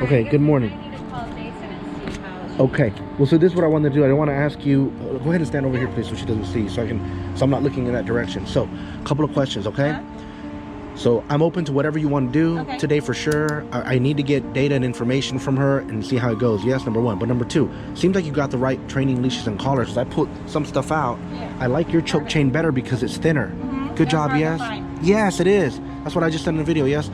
Okay, good morning. I need to call Jason and see how. Okay, well, so this is what I want to do. I want to ask you, go ahead and stand over here, please, so she doesn't see, so I'm not looking in that direction. So, a couple of questions, okay? So, I'm open to whatever you want to do today for sure. I need to get data and information from her and see how it goes. Yes, number one. But number two, seems like you got the right training leashes and collars. 'Cause I put some stuff out. Yeah. I like your choke chain better because it's thinner. Good job, yes? Yes, it is. That's what I just said in the video, yes?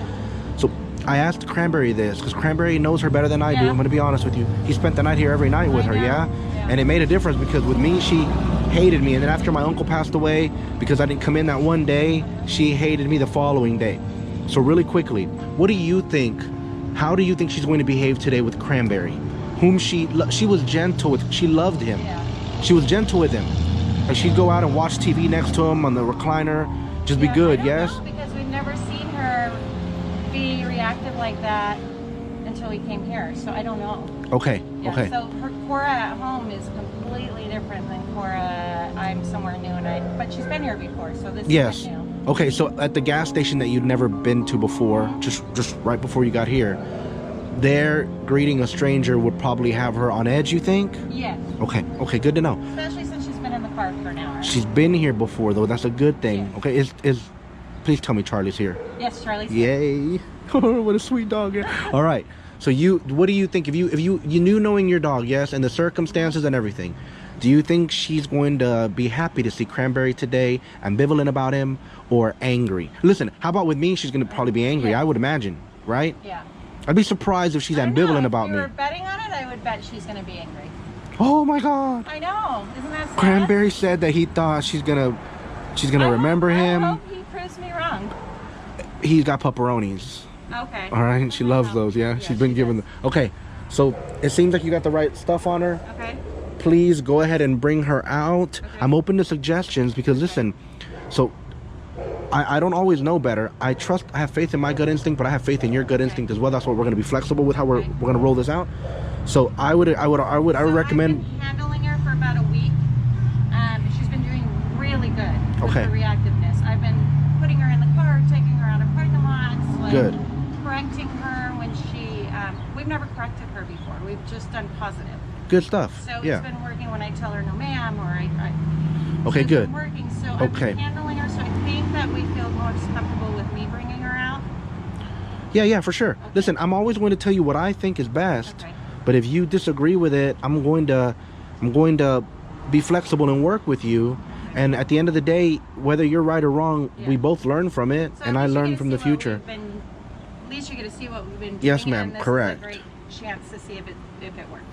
So, I asked Cranberry this because Cranberry knows her better than I do. I'm going to be honest with you. He spent the night here every night with her, yeah? And it made a difference because with me, she hated me. And then after my uncle passed away, because I didn't come in that one day, she hated me the following day. So really quickly, what do you think? How do you think she's going to behave today with Cranberry? Whom she was gentle with. She loved him. She was gentle with him. Like she'd go out and watch TV next to him on the recliner. Just be good, yes? Because we've never seen her be reactive like that until we came here, so I don't know. Okay, okay. So her Cora at home is completely different than Cora. I'm somewhere new, but she's been here before, so this is new. Okay, so at the gas station that you'd never been to before, just right before you got here, there greeting a stranger would probably have her on edge, you think? Yes. Okay, okay, good to know. Especially since she's been in the car for an hour. She's been here before though, that's a good thing. Yes. Okay, please tell me Charlie's here. Yes, Charlie's here. Yay. What a sweet dog. All right. So what do you think if you knew knowing your dog, yes, and the circumstances and everything, do you think she's going to be happy to see Cranberry today, ambivalent about him, or angry? Listen, how about with me? She's going to probably be angry, I would imagine, right? Yeah. I'd be surprised if she's ambivalent about me. If we were betting on it, I would bet she's going to be angry. Oh my God. I know. Isn't that sad? Cranberry said that he thought she's gonna remember him. I hope he proves me wrong. He's got pepperonis. Okay. All right, she loves those. Yeah, she's been given them. Okay, so it seems like you got the right stuff on her. Okay. Please go ahead and bring her out. Okay. I'm open to suggestions because listen, so I don't always know better. I have faith in my gut instinct, but I have faith in your gut instinct as well. That's why we're going to be flexible with how we're going to roll this out. So I would recommend. I've been handling her for about a week. She's been doing really good with her reactiveness. I've been putting her in the car, taking her out of parking lots, like good. Correcting her when she. We've never corrected her before. We've just done positive. Good stuff. So it's been working when I tell her no, ma'am, or Okay, good. Been working. So I've been handling her. So I think that we feel most comfortable with me bringing her out. Yeah, for sure. Okay. Listen, I'm always going to tell you what I think is best. Okay. But if you disagree with it, I'm going to be flexible and work with you. And at the end of the day, whether you're right or wrong, we both learn from it, so and I learn from the future. At least you're going to see what we've been doing. Yes, ma'am. Correct. Is a great chance to see if it works.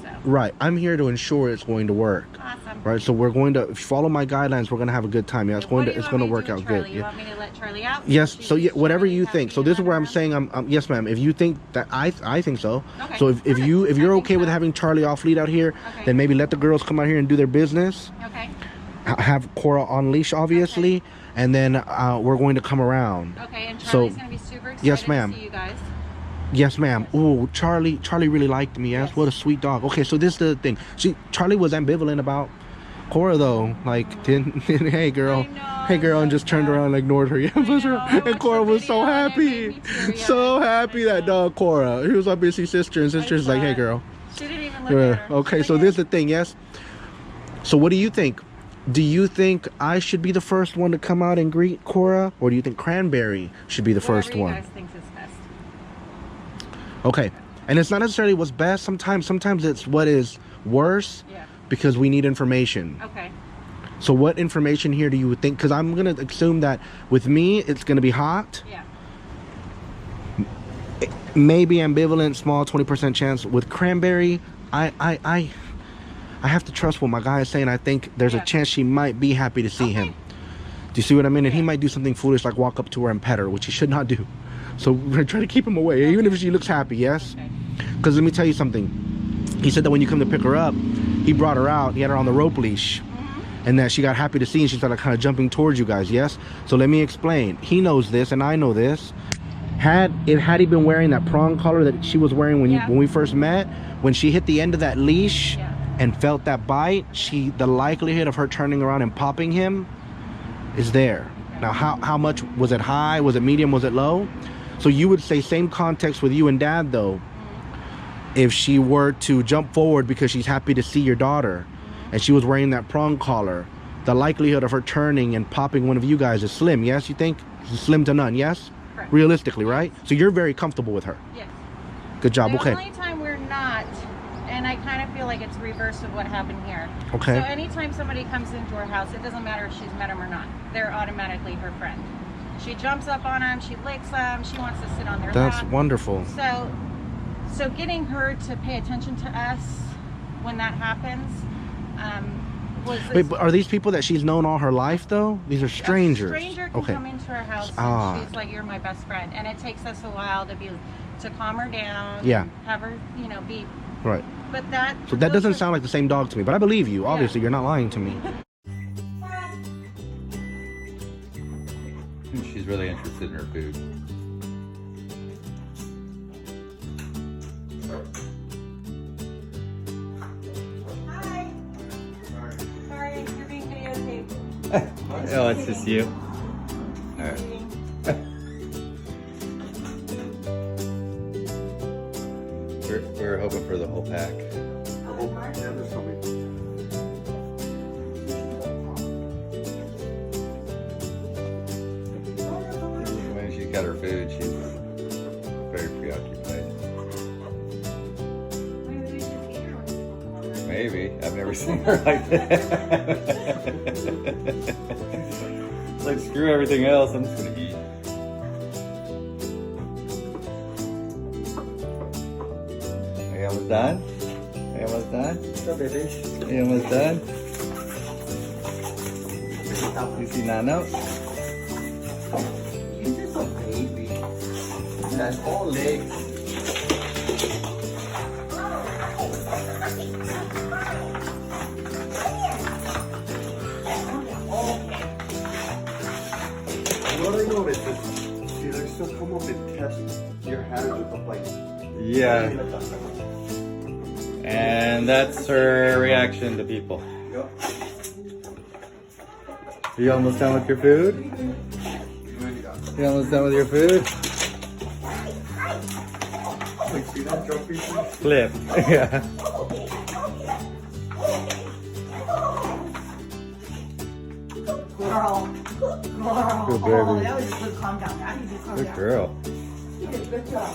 So. Right. I'm here to ensure it's going to work. Awesome. Right. So we're going to follow my guidelines. We're going to have a good time. Yeah, it's going to work out good. You want me to let Charlie out? Yes. So yeah, whatever you think. So this is where I'm saying yes, ma'am. If you think that I think so. Okay. So if you're okay with having Charlie off lead out here, then maybe let the girls come out here and do their business. Okay. Have Cora on leash, obviously, and then we're going to come around. Okay. And Charlie's going to be super excited yes, ma'am. to see you guys. Yes, ma'am. Oh, Charlie really liked me. Yes, what a sweet dog. Okay, so this is the thing. Charlie was ambivalent about Cora though. Like, hey girl, and just turned around and ignored her. Yeah, and Cora was so happy, so happy that dog Cora. He was obviously sister, and sister's like, hey girl. She didn't even look at her. Okay, so this is the thing. Yes. So what do you think? Do you think I should be the first one to come out and greet Cora, or do you think Cranberry should be the first one? You guys think is best. Okay, and it's not necessarily what's best. Sometimes it's what is worse, because we need information. Okay. So what information here do you think? Because I'm gonna assume that with me it's gonna be hot. Yeah. Maybe ambivalent, small 20% chance. With Cranberry, I have to trust what my guy is saying. I think there's a chance she might be happy to see him. Do you see what I mean? And he might do something foolish like walk up to her and pet her, which he should not do. So we're trying to keep him away, even if she looks happy, yes? Because let me tell you something. He said that when you come to pick her up, he brought her out, he had her on the rope leash. And that she got happy to see and she started kind of jumping towards you guys, yes? So let me explain. He knows this and I know this. Had he been wearing that prong collar that she was wearing when we first met, when she hit the end of that leash and felt that bite, the likelihood of her turning around and popping him is there. Now, how much was it? High? Was it medium? Was it low? So you would say same context with you and dad though. If she were to jump forward because she's happy to see your daughter and she was wearing that prong collar, the likelihood of her turning and popping one of you guys is slim, yes, you think? Slim to none, yes? Correct. Realistically, right? So you're very comfortable with her. Yes. Good job. The Okay. only time we're not, and I kind of feel like it's reverse of what happened here. Okay. So anytime somebody comes into her house, it doesn't matter if she's met him or not. They're automatically her friend. She jumps up on them, she licks them, she wants to sit on their lap. That's wonderful. So getting her to pay attention to us when that happens was... Wait, but are these people that she's known all her life though? These are strangers. A stranger can come into our house and she's like, you're my best friend. And it takes us a while to calm her down. Yeah. And have her, you know, be... Right. But that... So that doesn't sound like the same dog to me, but I believe you. Obviously, you're not lying to me. She's really interested in her food. Hi. Sorry, you're being videotaped. Oh, it's just you. All right. We're hoping for the whole pack. When she's got her food, she's very preoccupied. Maybe we should eat her when people come over. Maybe. I've never seen her like that. It's like, screw everything else, I'm just gonna eat. Are you almost done? Are you almost done? Are you almost done? You see Nano? He's just a baby. He has 4 legs. What I noticed is she likes to come up and test your hands with the plate. Yeah. And that's her reaction to people. Yep. Are you almost done with your food? You almost done with your food? Like, see that jump piece? Flip. Yeah. Girl. Girl. Good baby. Oh, that was a good calm down. I need to calm Good down. girl. You did a good job.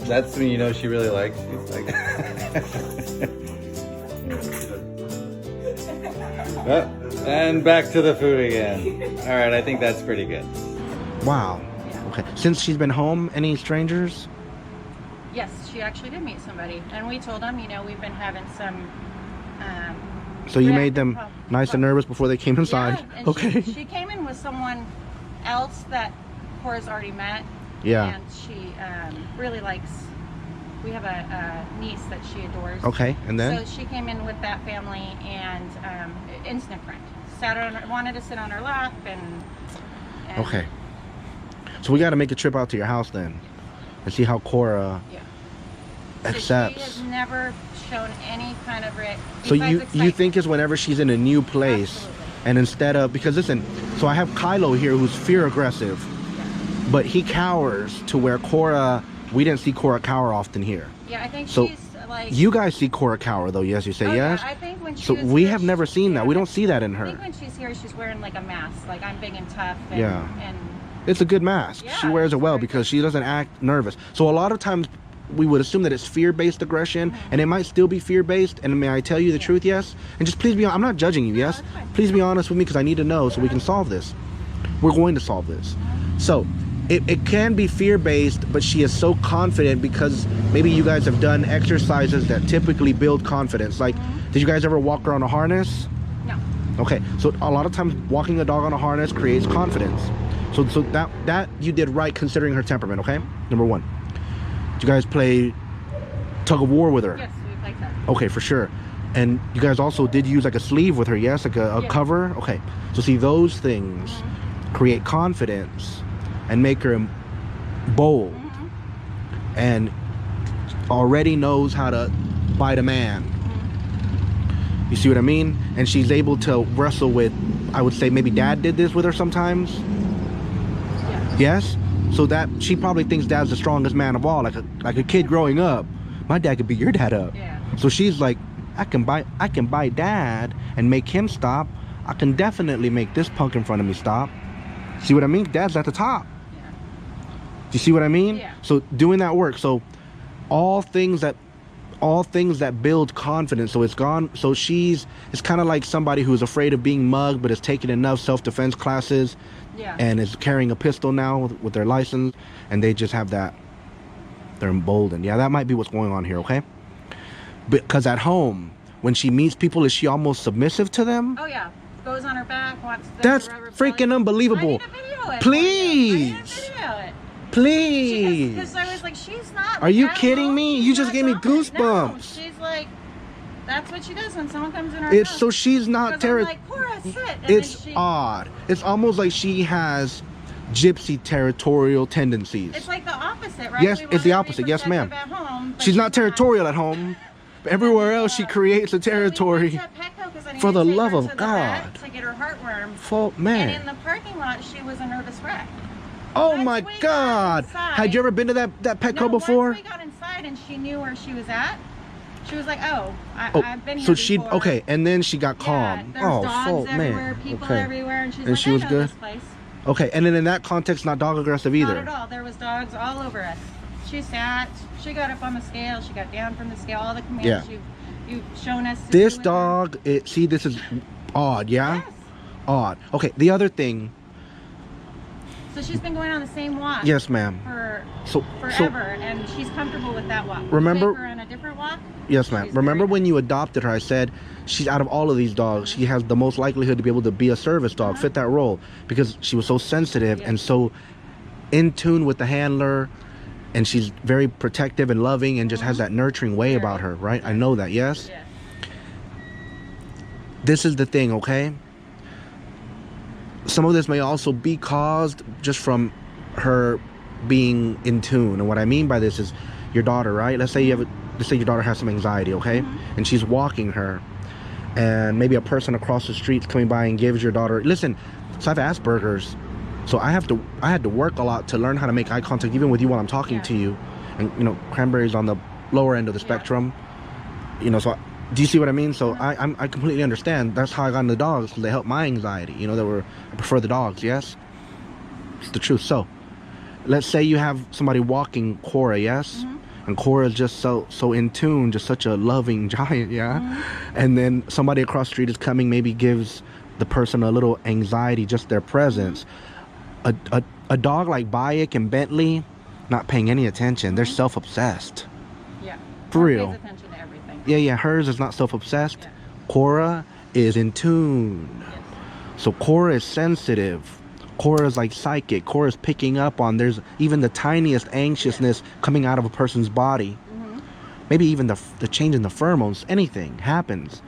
That's when you know she really likes you. Like Oh, and back to the food again. All right, I think that's pretty good. Wow. Okay. Since she's been home, any strangers? Yes, she actually did meet somebody. And we told them, you know, we've been having some... So you made them nice and nervous before they came inside? Yeah, and Okay. she came in with someone else that Cora's already met. Yeah. And she really likes... We have a niece that she adores. Okay, and then? So she came in with that family and instant friend. Wanted to sit on her lap and Okay. So we got to make a trip out to your house then and see how Cora accepts. So she has never shown any kind of So you think is whenever she's in a new place, Absolutely. and instead of, because listen, so I have Kylo here who's fear aggressive, but he cowers to where Cora, we didn't see Cora cower often here. Yeah, I think So she's like... You guys see Cora cower though, yes, you say Oh, yes? yeah, I think when she So was we here, have never seen that. We don't see that in I her. think when she's here, she's wearing like a mask. Like, I'm big and tough. And, Yeah. And It's a good mask. Yeah, She wears it well very because good. she doesn't act nervous. So a lot of times we would assume that it's fear-based aggression, and it might still be fear-based. And may I tell you the truth? Yes. And just please be. I'm not judging you. Yes. that's fine. Please be honest with me because I need to know so we can solve this. We're going to solve this. So it can be fear-based, but she is so confident because maybe you guys have done exercises that typically build confidence. Like, did you guys ever walk her on a harness? no. Okay, so a lot of times walking a dog on a harness creates confidence. So that you did right considering her temperament, okay? Number one. Did you guys play tug of war with her? Yes, we like that. Okay, for sure. And you guys also did use like a sleeve with her, yes? Like a Yes. cover? Okay. So see, those things create confidence and make her bold, and already knows how to bite a man. You see what I mean? And she's able to wrestle with, I would say maybe dad did this with her sometimes. Yeah. Yes? So that she probably thinks dad's the strongest man of all, like a kid growing up. My dad could beat your dad up. Yeah. So she's like, I can bite dad and make him stop. I can definitely make this punk in front of me stop. See what I mean? Dad's at the top. Yeah. Do you see what I mean? Yeah. So doing that work. So all things that build confidence. So it's kind of like somebody who's afraid of being mugged, but has taken enough self-defense classes. Yeah. And is carrying a pistol now with their license, and they just have that. They're emboldened. Yeah, that might be what's going on here, okay? Because at home, when she meets people, is she almost submissive to them? Oh yeah, goes on her back, wants the That's rubber freaking belly. unbelievable. I need to video it. Please. I need to video it. Please. Because I was like, she's not. Are you at kidding home. me? She's You just not gave me dominant. goosebumps. No, she's like, that's what she does when someone comes in her It's house. so she's not Because I'm like, Cora, sit. And It's then she, odd. It's almost like she has gypsy territorial tendencies. It's like the opposite, right? Yes, We it's want the her to opposite. be Yes, ma'am. protective at home, but She's not territorial at home. But everywhere else, she creates a territory. For the love of God. To get her heartworm. Full And man. in the parking lot, she was a nervous wreck. Oh Once my we got God! inside- Had you ever been to that Petco before? Once we got inside and she knew where she was at, she was like, "Oh, Oh, I've been here so she before." okay, and then she got Yeah, calm. there's Oh, dogs full everywhere, man. people Okay. everywhere, and she's And like, she "I was know good? this place." Okay, and then in that context, not dog aggressive either. Not at all. There was dogs all over us. She sat. She got up on the scale. She got down from the scale. All the commands Yeah. you've shown us. To This do with her. dog, see, this is odd, yeah? Yes. Odd. Okay, the other thing, So she's been going on the same walk. yes, ma'am. For So, forever, and she's comfortable with that walk. Remember- Take her on a different walk. yes, ma'am. She's Remember very when you adopted her, I said, she's out of all of these dogs, she has the most likelihood to be able to be a service dog, fit that role, because she was so sensitive Yeah. and so in tune with the handler, and she's very protective and loving and just has that nurturing way about her, right? I know that, yes? Yeah. This is the thing, okay? Some of this may also be caused just from her being in tune. And what I mean by this is your daughter, right? Let's say your daughter has some anxiety, okay? And she's walking her, and maybe a person across the street's coming by and gives your daughter, listen, so I have Asperger's. So I had to work a lot to learn how to make eye contact even with you while I'm talking to you. And you know, Cranberry's on the lower end of the spectrum. You know, so do you see what I mean? So I completely understand. That's how I got into dogs, because they help my anxiety. You know, I prefer the dogs, yes? It's the truth. So let's say you have somebody walking Cora, yes? And Cora is just so in tune, just such a loving giant, yeah? And then somebody across the street is coming, maybe gives the person a little anxiety, just their presence. A dog like Bayek and Bentley, not paying any attention. They're self-obsessed. Yeah. For real. Pays attention to everything. Yeah, hers is not self-obsessed. Yeah. Cora is in tune. Yes. So Cora is sensitive. Cora is like psychic. Cora is picking up on, there's even the tiniest anxiousness coming out of a person's body. Maybe even the change in the pheromones, anything happens.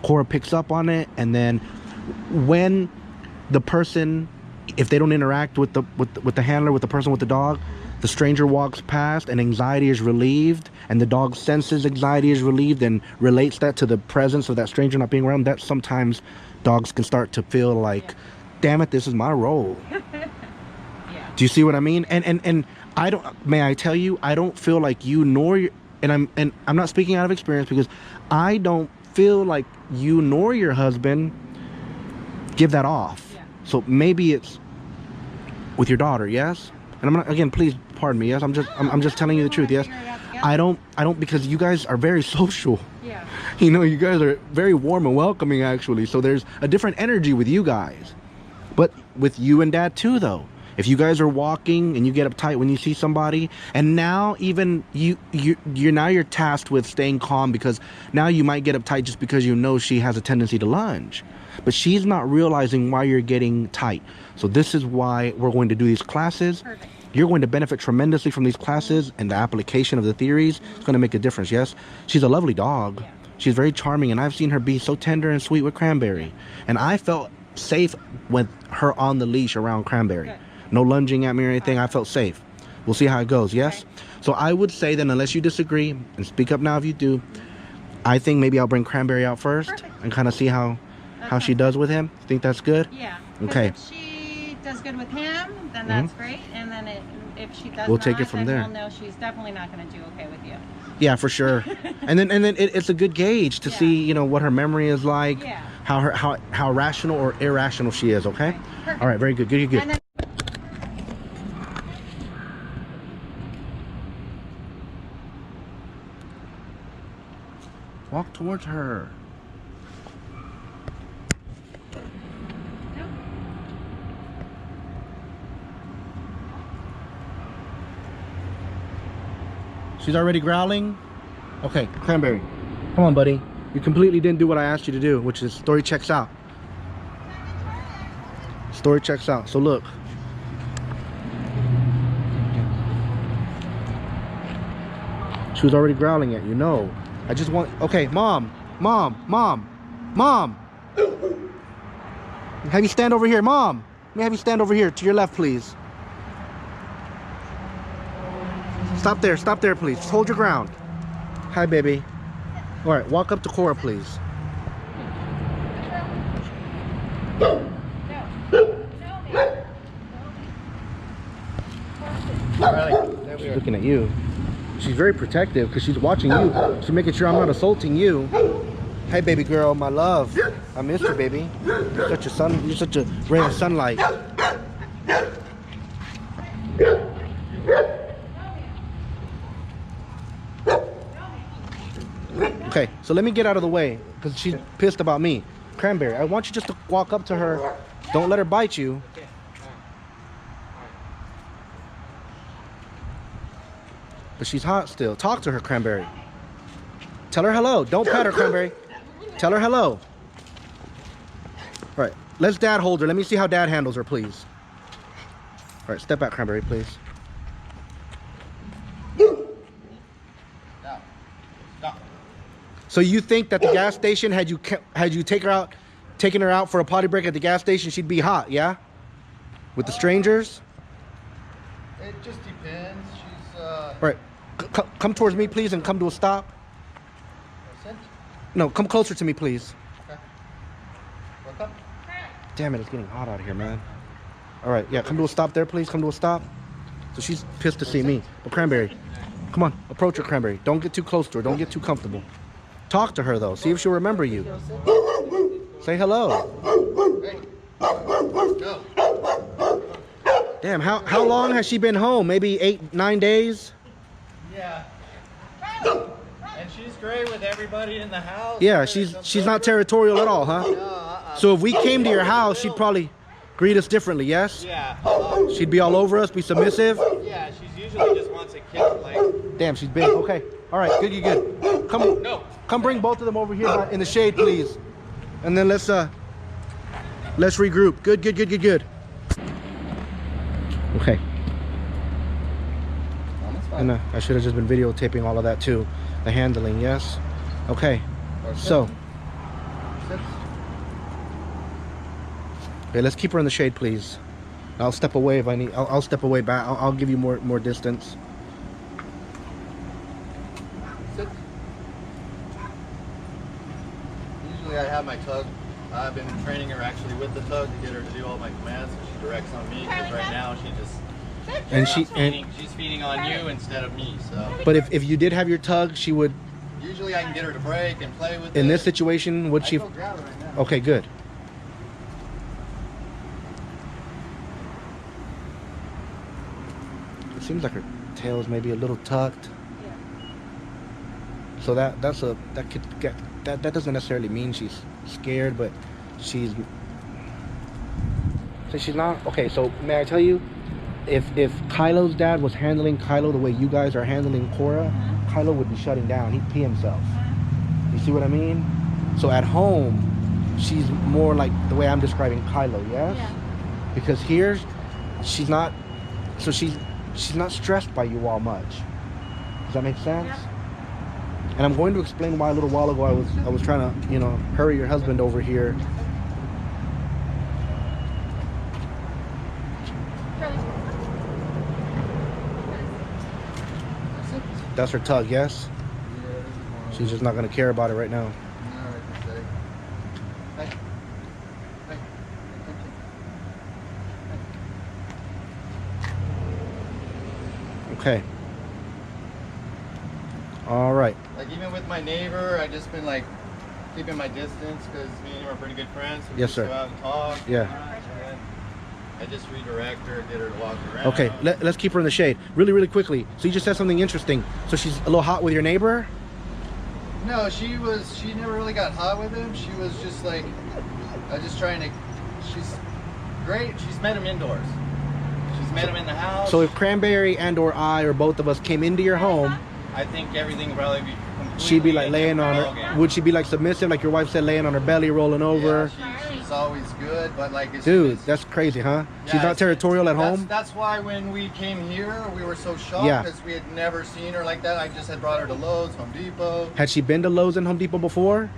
Cora picks up on it, and then when the person, if they don't interact with the handler, with the person with the dog, the stranger walks past and anxiety is relieved, and the dog senses anxiety is relieved and relates that to the presence of that stranger not being around. That sometimes dogs can start to feel like, damn it, this is my role. Do you see what I mean? And I don't, may I tell you, I don't feel like you nor your, and I'm not speaking out of experience, because I don't feel like you nor your husband give that off. So maybe it's with your daughter, yes? And I'm not, again, please pardon me, yes? I'm just telling you the truth, yes? I don't, because you guys are very social. Yeah. You know, you guys are very warm and welcoming, actually. So there's a different energy with you guys. But with you and Dad too, though. If you guys are walking and you get uptight when you see somebody, and now even you're tasked with staying calm, because now you might get uptight just because you know she has a tendency to lunge. But she's not realizing why you're getting tight. So this is why we're going to do these classes. Perfect. You're going to benefit tremendously from these classes, and the application of the theories is going to make a difference, yes? She's a lovely dog. She's very charming, and I've seen her be so tender and sweet with Cranberry. And I felt safe with her on the leash around Cranberry. Good. No lunging at me or anything. I felt safe. We'll see how it goes. Yes. Okay. So I would say then, unless you disagree, and speak up now if you do, I think maybe I'll bring Cranberry out first. Perfect. And kind of see how she does with him. Think that's good? Yeah. Okay. If she does good with him, then that's great. And then if she does, we'll take it from there. We'll know she's definitely not going to do okay with you. Yeah, for sure. and then it's a good gauge to see, you know, what her memory is like, how rational or irrational she is. Okay. All right. Very good. Good. Good. Good. Walk towards her. She's already growling? Okay, Cranberry. Come on, buddy. You completely didn't do what I asked you to do, which is story checks out. Story checks out. So look. She was already growling at you. No. I just want... Okay, Mom. Have you stand over here, Mom. Let me have you stand over here to your left, please. Stop there, please. Just hold your ground. Hi, baby. All right, walk up to Cora, please. She's looking at you. She's very protective because she's watching you. She's making sure I'm not assaulting you. Hey, baby girl, my love. I missed you, baby. You're such a sun. You're such a ray of sunlight. Okay, so let me get out of the way because she's pissed about me. Cranberry, I want you just to walk up to her. Don't let her bite you. But she's hot still. Talk to her, Cranberry. Tell her hello. Don't pet her, Cranberry. Tell her hello. All right, let's Dad hold her. Let me see how Dad handles her, please. All right, step back, Cranberry, please. So you think that the gas station, had you taken her out for a potty break at the gas station, she'd be hot, yeah? With the strangers? It just depends. She's All right, come towards me, please, and come to a stop. No, come closer to me, please. Okay. Look up. Damn it, it's getting hot out here, man. All right, yeah, come to a stop there, please. Come to a stop. So she's pissed to see me. But Cranberry, come on, approach her, Cranberry. Don't get too close to her. Don't get too comfortable. Talk to her, though. See if she'll remember you. Say hello. Damn, how long has she been home? Maybe 8-9 days? Yeah. And she's great with everybody in the house. Yeah, she's not territorial at all, huh? So if we came to your house, she'd probably greet us differently, yes? Yeah. She'd be all over us, be submissive? Yeah, she's usually just wants a kiss, like... Damn, she's big. Okay. All right, good. Come bring both of them over here in the shade, please. And then let's regroup. Good. Okay. And I should have just been videotaping all of that too. The handling, yes? Okay. So. Okay, let's keep her in the shade, please. I'll step away if I need. I'll step away back. I'll give you more distance. Usually I have my tug. I've been training her actually with the tug to get her to do all my commands, so she directs on me. Because right now she just she's feeding on you instead of me. So. But if you did have your tug, she would. Usually I can get her to break and play with. In this situation, would she? Go grab her right now. Okay, good. It seems like her tail is maybe a little tucked. So that doesn't necessarily mean she's scared, but she's not. Okay, so may I tell you, if Kylo's dad was handling Kylo the way you guys are handling Cora, Kylo would be shutting down. He'd pee himself. You see what I mean? So at home, she's more like the way I'm describing Kylo, yes? Yeah. Because here, she's not. So she's not stressed by you all much. Does that make sense? Yeah. And I'm going to explain why a little while ago I was trying to, you know, hurry your husband over here. That's her tug, yes? She's just not gonna care about it right now. Okay. All right. Like even with my neighbor, I just been like keeping my distance because me and him are pretty good friends. So we Yes, just sir. Go out and talk. Yeah. I just redirect her, get her to walk around. Okay, let's keep her in the shade. Really, really quickly. So you just said something interesting. So she's a little hot with your neighbor? No, she never really got hot with him. She was just like, I was just trying to, she's great. She's met him indoors. She's met him in the house. So if Cranberry and or I or both of us came into your home, I think everything would probably be completely she'd be like laying on her. again. Would she be like submissive, like your wife said, laying on her belly, rolling over? Yeah, she's always good, but like it's Dude, just, that's crazy, huh? yeah, She's not it's- territorial at home? That's why when we came here, we were so shocked Yeah. because we had never seen her like that. I just had brought her to Lowe's, Home Depot. Had she been to Lowe's and Home Depot before?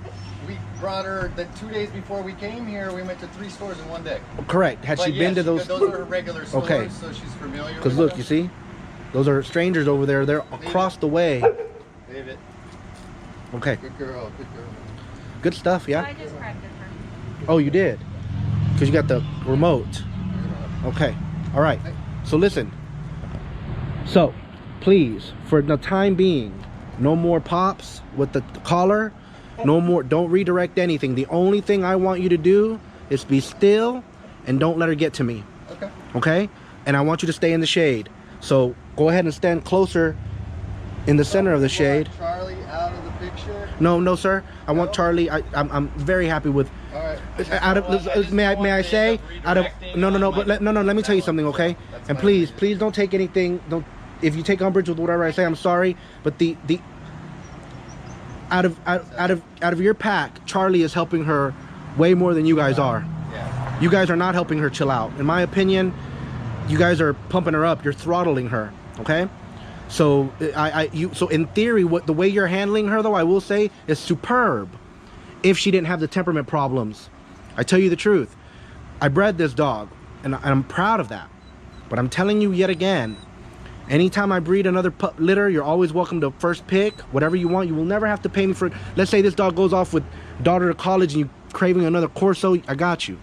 We brought her the 2 days before we came here. We went to 3 stores in one day. Correct. Had she But been to those? Those are her regular stores, Okay. so she's familiar. Because with look, them. you see? Those are strangers over there. They're across the way. David, Okay. good girl, good girl. Good stuff, yeah? I just corrected her. Oh, you did? Because you got the remote. Okay. All right. So listen. So, please, for the time being, no more pops with the collar. No more. Don't redirect anything. The only thing I want you to do is be still and don't let her get to me. Okay. Okay? And I want you to stay in the shade. So go ahead and stand closer in the center of the shade. Charlie out of the picture. No, sir. I want No? Charlie. I'm very happy with. All right. Out of may I say out of no, but let me tell you something, okay? And please don't take anything. Don't, if you take umbrage with whatever I say, I'm sorry. But the out of your pack, Charlie is helping her way more than you guys are. Yeah. You guys are not helping her chill out. In my opinion, you guys are pumping her up. You're throttling her. Okay. So so in theory, the way you're handling her, though, I will say, is superb. If she didn't have the temperament problems, I tell you the truth. I bred this dog, and I'm proud of that. But I'm telling you yet again, anytime I breed another litter, you're always welcome to first pick whatever you want. You will never have to pay me for it. Let's say this dog goes off with daughter to college, and you craving another Corso. I got you.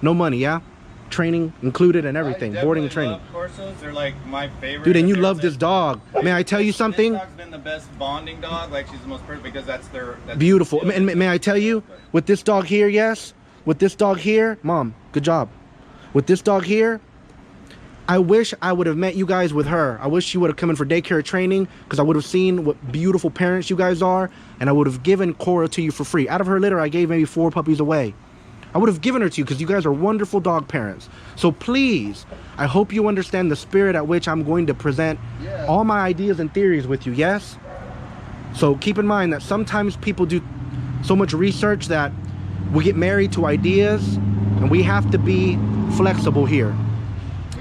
No money, yeah. Training included and everything, boarding and training. Corsos, they're like my favorite. Dude, and you love this dog. May I tell you something? This dog's been the best bonding dog. Like she's the most perfect because that's Beautiful. And may I tell you, with this dog here, yes, with this dog here, Mom, good job. With this dog here, I wish I would have met you guys with her. I wish she would have come in for daycare training because I would have seen what beautiful parents you guys are, and I would have given Cora to you for free. Out of her litter, I gave maybe 4 puppies away. I would have given her to you because you guys are wonderful dog parents. So please, I hope you understand the spirit at which I'm going to present all my ideas and theories with you, yes? So keep in mind that sometimes people do so much research that we get married to ideas, and we have to be flexible here.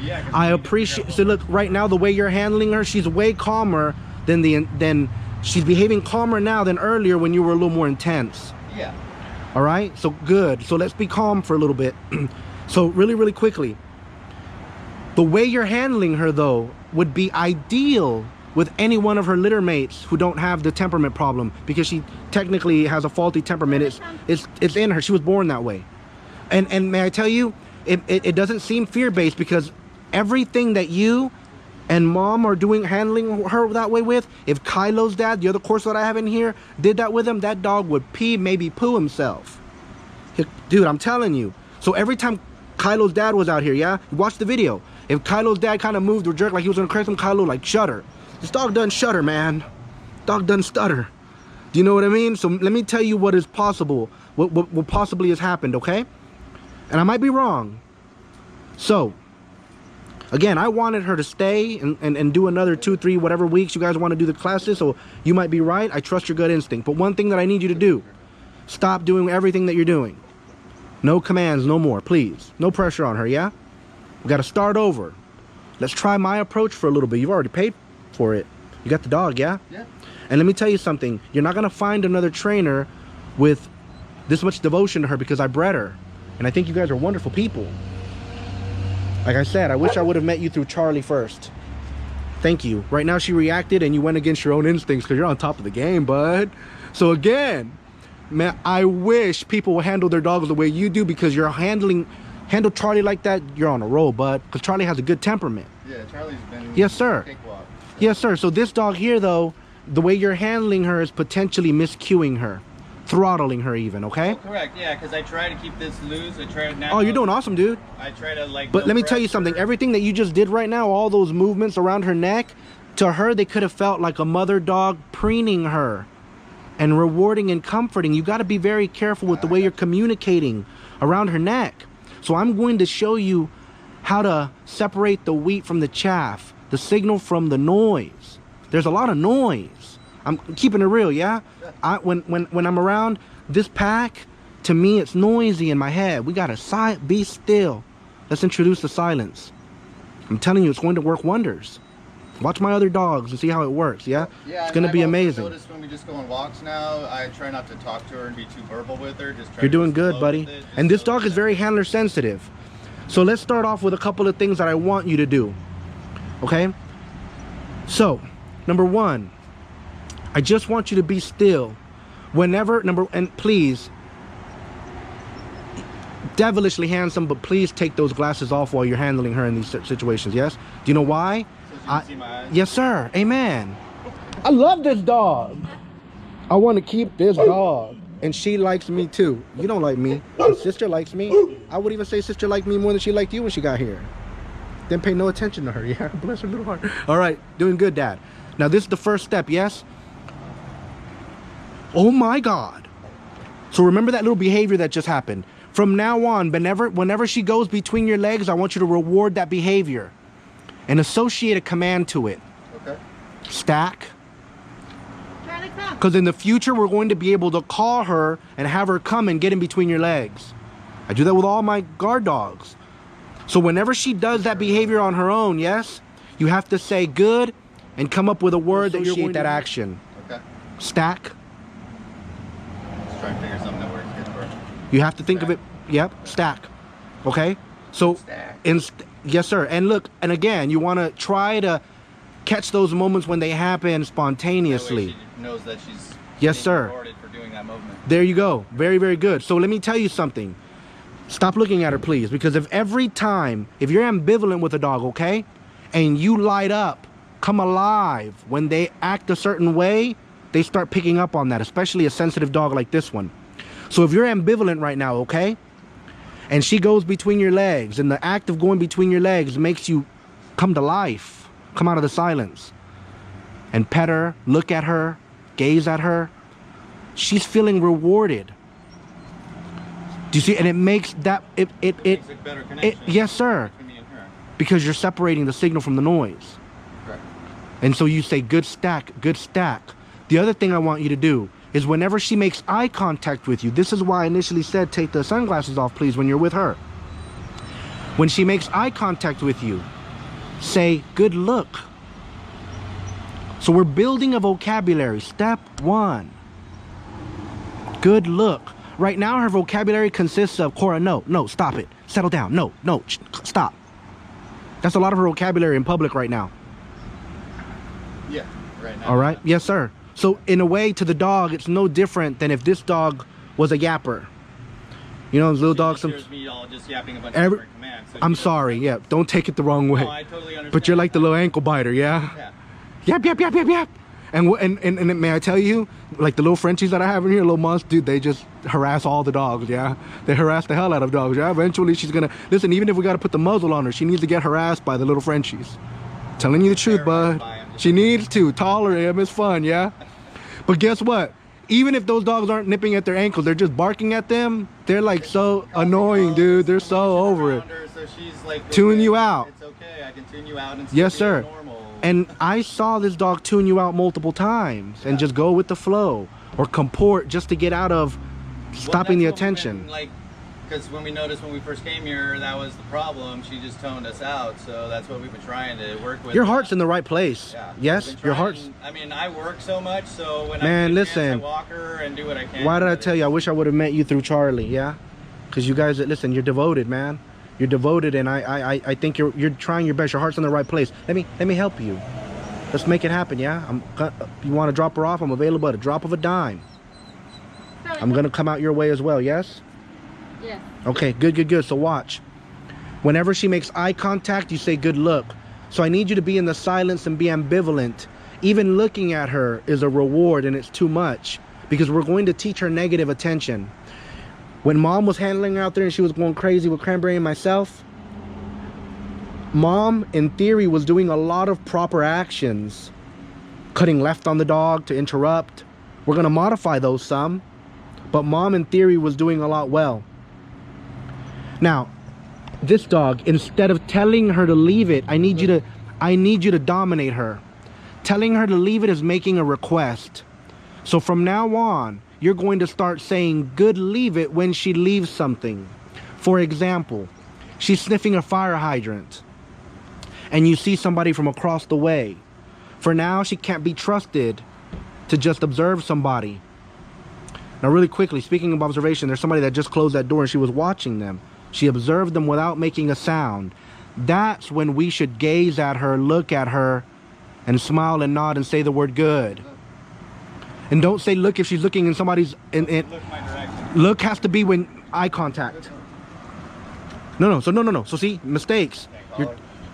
Yeah, I appreciate, so look, right now the way you're handling her, she's way calmer than she's behaving calmer now than earlier when you were a little more intense. Yeah. All right, so good. So let's be calm for a little bit. So really quickly, the way you're handling her though would be ideal with any one of her litter mates who don't have the temperament problem, because she technically has a faulty temperament. It's in her. She was born that way. And may I tell you, it doesn't seem fear-based, because everything that you and Mom are doing, handling her that way with, if Kylo's dad, the other Corso that I have in here, did that with him, that dog would pee, maybe poo himself. Dude, I'm telling you. So every time Kylo's dad was out here, yeah, you watch the video. If Kylo's dad kind of moved or jerked like he was gonna correct him, Kylo like shudder. This dog doesn't shudder, man. Dog doesn't stutter. Do you know what I mean? So let me tell you what is possible, what possibly has happened, okay? And I might be wrong. So again, I wanted her to stay and do another 2, 3, whatever weeks you guys want to do the classes. So you might be right. I trust your gut instinct. But one thing that I need you to do, stop doing everything that you're doing. No commands, no more, please. No pressure on her, yeah? We got to start over. Let's try my approach for a little bit. You've already paid for it. You got the dog, yeah? Yeah. And let me tell you something. You're not going to find another trainer with this much devotion to her, because I bred her. And I think you guys are wonderful people. Like I said, I wish I would have met you through Charlie first. Thank you. Right now she reacted and you went against your own instincts because you're on top of the game, bud. So again, man, I wish people would handle their dogs the way you do, because you're handle Charlie like that, you're on a roll, bud. Because Charlie has a good temperament. Yeah, Charlie's been Yes, sir. cakewalk. Yes, sir. So this dog here, though, the way you're handling her is potentially miscuing her, throttling her even, okay? Oh, correct, yeah, because I try to keep this loose. I try now. Oh, you're doing awesome, dude. I try to like. But let me tell you something. Everything that you just did right now, all those movements around her neck, to her, they could have felt like a mother dog preening her and rewarding and comforting. You got to be very careful with the way you're communicating around her neck. So I'm going to show you how to separate the wheat from the chaff, the signal from the noise. There's a lot of noise. I'm keeping it real, yeah? When I'm around this pack, to me, it's noisy in my head. We got to be still. Let's introduce the silence. I'm telling you, it's going to work wonders. Watch my other dogs and see how it works, yeah? Yeah, it's going to be amazing. I noticed when we just go on walks now, I try not to talk to her and be too verbal with her. You're doing good, buddy. And this dog is very handler sensitive. So let's start off with a couple of things that I want you to do, okay? So, number one, I just want you to be still. And please, devilishly handsome, but please take those glasses off while you're handling her in these situations, yes? Do you know why? See my eyes? Yes, sir. Amen. I love this dog. I want to keep this dog. And she likes me too. You don't like me. And sister likes me. I would even say sister liked me more than she liked you when she got here. Didn't pay no attention to her. Yeah, bless her little heart. All right, doing good, Dad. Now this is the first step, yes? Oh my God. So remember that little behavior that just happened. From now on, whenever she goes between your legs, I want you to reward that behavior and associate a command to it. Okay. Charlie, Stack. come. Because in the future, we're going to be able to call her and have her come and get in between your legs. I do that with all my guard dogs. So whenever she does that behavior on her own, yes, you have to say good and come up with a word that associate that action. Okay. Stack. Let's try and figure something that works good for her. You have to think of it. Yep. Stack. Okay. So Stack. Yes, sir. And look, and again, you want to try to catch those moments when they happen spontaneously. That way she knows that she's yes, being sir. rewarded for doing that movement. There you go. Very, very good. So let me tell you something. Stop looking at her, please, because if you're ambivalent with a dog, okay, and you light up, come alive when they act a certain way, they start picking up on that, especially a sensitive dog like this one. So if you're ambivalent right now, okay, and she goes between your legs, and the act of going between your legs makes you come to life, come out of the silence, and pet her, look at her, gaze at her, she's feeling rewarded. Do you see? And it makes that It makes a better connection. yes, sir. Between me and her. Because you're separating the signal from the noise. Correct. And so you say good stack, good stack. The other thing I want you to do is whenever she makes eye contact with you, this is why I initially said take the sunglasses off, please, when you're with her. When she makes eye contact with you, say good look. So we're building a vocabulary. Step one. Good look. Right now her vocabulary consists of Cora, no, stop it. Settle down. No, stop. That's a lot of her vocabulary in public right now. Yeah, right now. All right. Yes, sir. So in a way, to the dog, it's no different than if this dog was a yapper. You know, those little dogs. Here's me all just yapping a bunch of different commands. So I'm sorry. Yeah, don't take it the wrong way. No, I totally understand. But you're like the little ankle biter, yeah? Yeah. Yap, yap, yap, yap, yap. And may I tell you, like the little Frenchies that I have in here, little monsters, dude, they just harass all the dogs, yeah? They harass the hell out of dogs, yeah? Eventually she's gonna, listen, even if we gotta put the muzzle on her, she needs to get harassed by the little Frenchies. Telling you the truth, bud. She needs to tolerate them. It's fun, yeah? But guess what? Even if those dogs aren't nipping at their ankles, they're just barking at them. They're like so annoying, dude. They're so over it. So she's like, tune you out. It's okay. I can tune you out and yes, sir. Normal. And I saw this dog tune you out multiple times and just go with the flow or comport just to get out of stopping the attention. Like, because when we noticed when we first came here, that was the problem. She just toned us out. So that's what we've been trying to work with. Your heart's in the right place. Yeah. Yes, your heart's. I mean, I work so much, so when man, I listen, I walk her and do what I can. Why did I tell you? I wish I would have met you through Charlie. Yeah, because you guys, listen, you're devoted, man. You're devoted, and I think you're trying your best. Your heart's in the right place. Let me help you. Let's make it happen, yeah? You want to drop her off? I'm available at a drop of a dime. I'm gonna come out your way as well, yes? Yes. Okay, good. So watch. Whenever she makes eye contact, you say good look. So I need you to be in the silence and be ambivalent. Even looking at her is a reward, and it's too much because we're going to teach her negative attention. When mom was handling her out there and she was going crazy with Cranberry and myself, mom in theory was doing a lot of proper actions, cutting left on the dog to interrupt. We're going to modify those some, but mom in theory was doing a lot well. Now this dog, instead of telling her to leave it, I need you to dominate her. Telling her to leave it is making a request. So from now on, you're going to start saying good leave it when she leaves something. For example, she's sniffing a fire hydrant and you see somebody from across the way. For now, she can't be trusted to just observe somebody. Now really quickly, speaking of observation, there's somebody that just closed that door and she was watching them. She observed them without making a sound. That's when we should gaze at her, look at her, and smile and nod and say the word good. And don't say look if she's looking in somebody's... Look my direction. Look has to be when eye contact. No. So see, mistakes.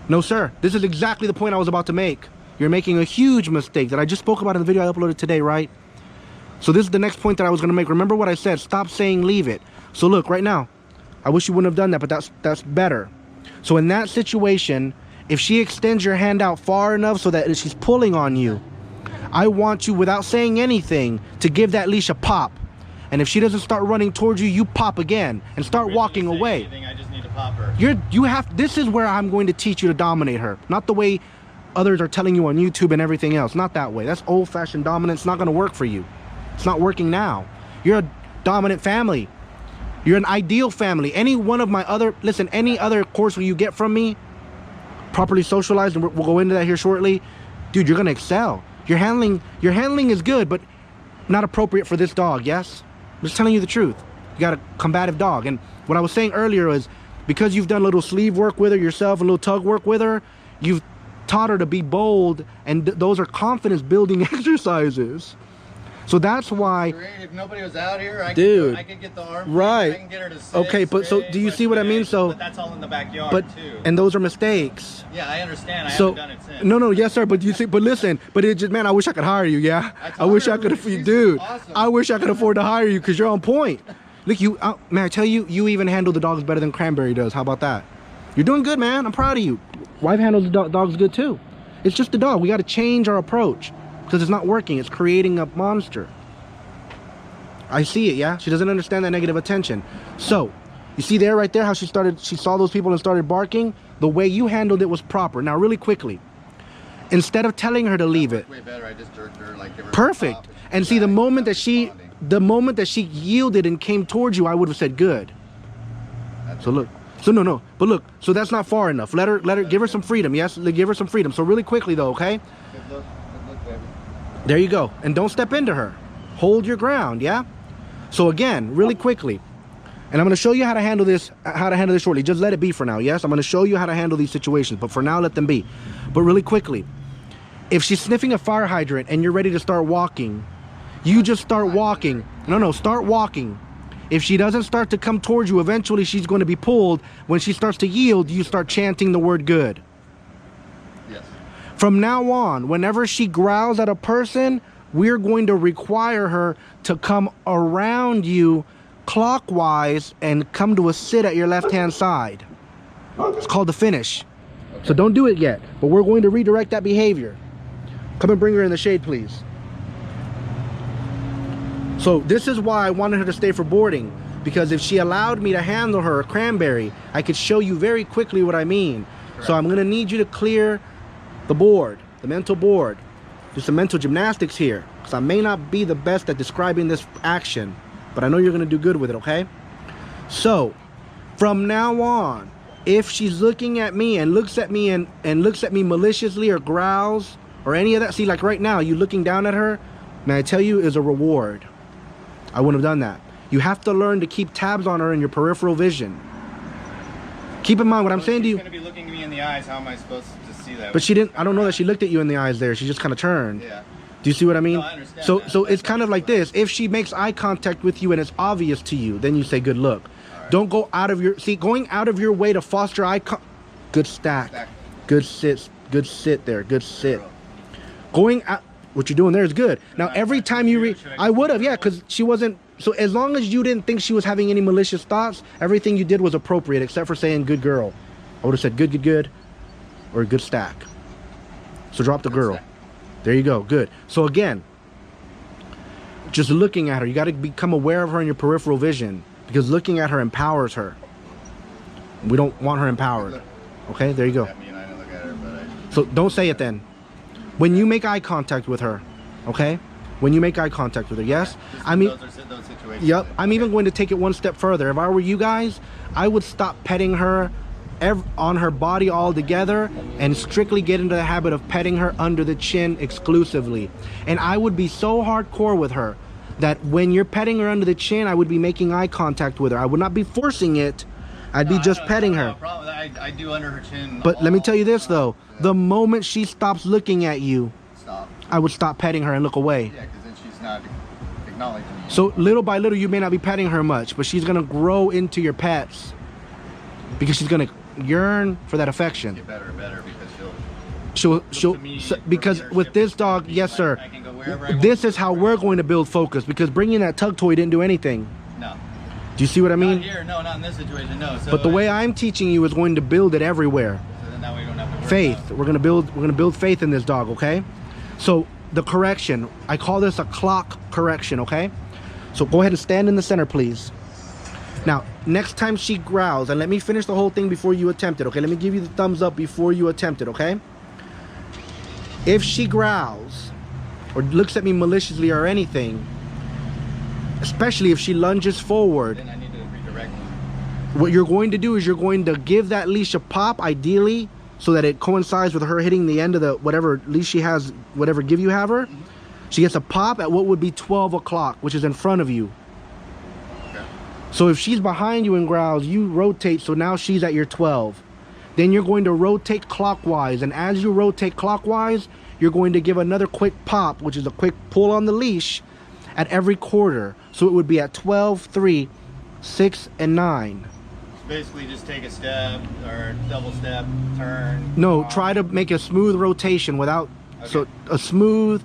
No, sir. This is exactly the point I was about to make. You're making a huge mistake that I just spoke about in the video I uploaded today, right? So this is the next point that I was going to make. Remember what I said. Stop saying leave it. So look, right now, I wish you wouldn't have done that, but that's better. So in that situation, if she extends your hand out far enough so that she's pulling on you, I want you, without saying anything, to give that leash a pop. And if she doesn't start running towards you, you pop again and start walking away. I just need to pop her. This is where I'm going to teach you to dominate her. Not the way others are telling you on YouTube and everything else. Not that way. That's old-fashioned dominance. It's not going to work for you. It's not working now. You're a dominant family. You're an ideal family. Any one of my other, listen, any other course you get from me, properly socialized, and we'll go into that here shortly, dude, you're going to excel. Your handling is good, but not appropriate for this dog, yes? I'm just telling you the truth. You got a combative dog. And what I was saying earlier is, because you've done a little sleeve work with her yourself, a little tug work with her, you've taught her to be bold, and those are confidence building exercises. So that's why, if nobody was out here, I could get the arm. Right. I can get her to sit. Okay, but so do you see what I mean? So, but that's all in the backyard too. And those are mistakes. Yeah, I understand. I haven't done it since. No, yes, sir. But you see, but listen, but it just, man, I wish I could hire you. Yeah, I wish I could, dude. Awesome. I wish I could afford to hire you because you're on point. Look, man, I tell you, you even handle the dogs better than Cranberry does. How about that? You're doing good, man. I'm proud of you. Wife handles the dogs good too. It's just the dog. We got to change our approach because it's not working. It's creating a monster. I see it, yeah? She doesn't understand that negative attention. So, you see there, right there, how she saw those people and started barking? The way you handled it was proper. Now, really quickly, instead of telling her to leave it. Way better, I just jerked her, like, give her Perfect. And see, the moment that she yielded and came towards you, I would have said good. So look, no, but look, so that's not far enough. Let her, give her some freedom, yes? Give her some freedom. So really quickly though, okay? Good look, baby. There you go. And don't step into her. Hold your ground, yeah? So again, really quickly, and I'm going to show you how to handle this shortly. Just let it be for now, yes? I'm going to show you how to handle these situations, but for now, let them be. But really quickly, if she's sniffing a fire hydrant and you're ready to start walking, you just start walking. No, start walking. If she doesn't start to come towards you, eventually she's going to be pulled. When she starts to yield, you start chanting the word good. Yes. From now on, whenever she growls at a person, we're going to require her to come around you clockwise and come to a sit at your left-hand side. It's called the finish. Okay. So don't do it yet, but we're going to redirect that behavior. Come and bring her in the shade, please. So this is why I wanted her to stay for boarding, because if she allowed me to handle her a Cranberry, I could show you very quickly what I mean. Correct. So I'm going to need you to clear the board, the mental board. Do some mental gymnastics here, because I may not be the best at describing this action, but I know you're going to do good with it, okay? So, from now on, if she's looking at me and looks at me and looks at me maliciously or growls or any of that, see, like right now, you looking down at her, may I tell you, is a reward. I wouldn't have done that. You have to learn to keep tabs on her in your peripheral vision. Keep in mind what I'm saying to you. She's going to be looking me in the eyes. How am I supposed to see that. But she didn't. I don't know that she looked at you in the eyes there. She just kind of turned. Yeah. Do you see what I mean? No, I understand so that. so it's kind of like this. If she makes eye contact with you and it's obvious to you, then you say good look. Right. Don't go out of your going out of your way to foster good stack. Good sit there. Good sit. Going out, what you're doing there is good. Now every time you read, I would have, yeah, because she wasn't. So as long as you didn't think she was having any malicious thoughts, everything you did was appropriate, except for saying good girl. I would have said good, or good stack. So drop the girl. There you go. Good. So again, just looking at her, you got to become aware of her in your peripheral vision, because looking at her empowers her. We don't want her empowered. Okay, there you go. So don't say it then. When you make eye contact with her, okay? When you make eye contact with her, yes? I mean, yep. I'm even going to take it one step further. If I were you guys, I would stop petting her on her body altogether and strictly get into the habit of petting her under the chin exclusively. And I would be so hardcore with her that when you're petting her under the chin, I would be making eye contact with her. I would not be forcing it. I'd be just petting her. I do under her chin. But let me tell you this though, the moment she stops looking at you, I would stop petting her and look away. Yeah, because then she's not acknowledging you. So little by little, you may not be petting her much, but she's gonna grow into your pets because she's gonna yearn for that affection. Get better and better because she'll because with this dog, yes sir, this is how we're going to build focus, because bringing that tug toy didn't do anything. No. Do you see what I mean? Not here, no, not in this situation, no. So but the way I'm teaching you is going to build it everywhere. So then now we don't have to worry Faith. We're gonna build faith in this dog, okay? So the correction, I call this a clock correction, okay? So go ahead and stand in the center, please. Now, next time she growls, and let me finish the whole thing before you attempt it, okay? Let me give you the thumbs up before you attempt it, okay? If she growls or looks at me maliciously or anything, especially if she lunges forward, then I need to redirect you. what you're going to do is you're going to give that leash a pop, ideally, so that it coincides with her hitting the end of the whatever leash she has, whatever give you have her. She gets a pop at what would be 12 o'clock, which is in front of you. Okay. So if she's behind you and growls, you rotate, so now she's at your 12. Then you're going to rotate clockwise, and as you rotate clockwise, you're going to give another quick pop, which is a quick pull on the leash, at every quarter. So it would be at 12, 3, 6, and 9. Basically just take a step or double step, turn. No, try to make a smooth rotation without, so a smooth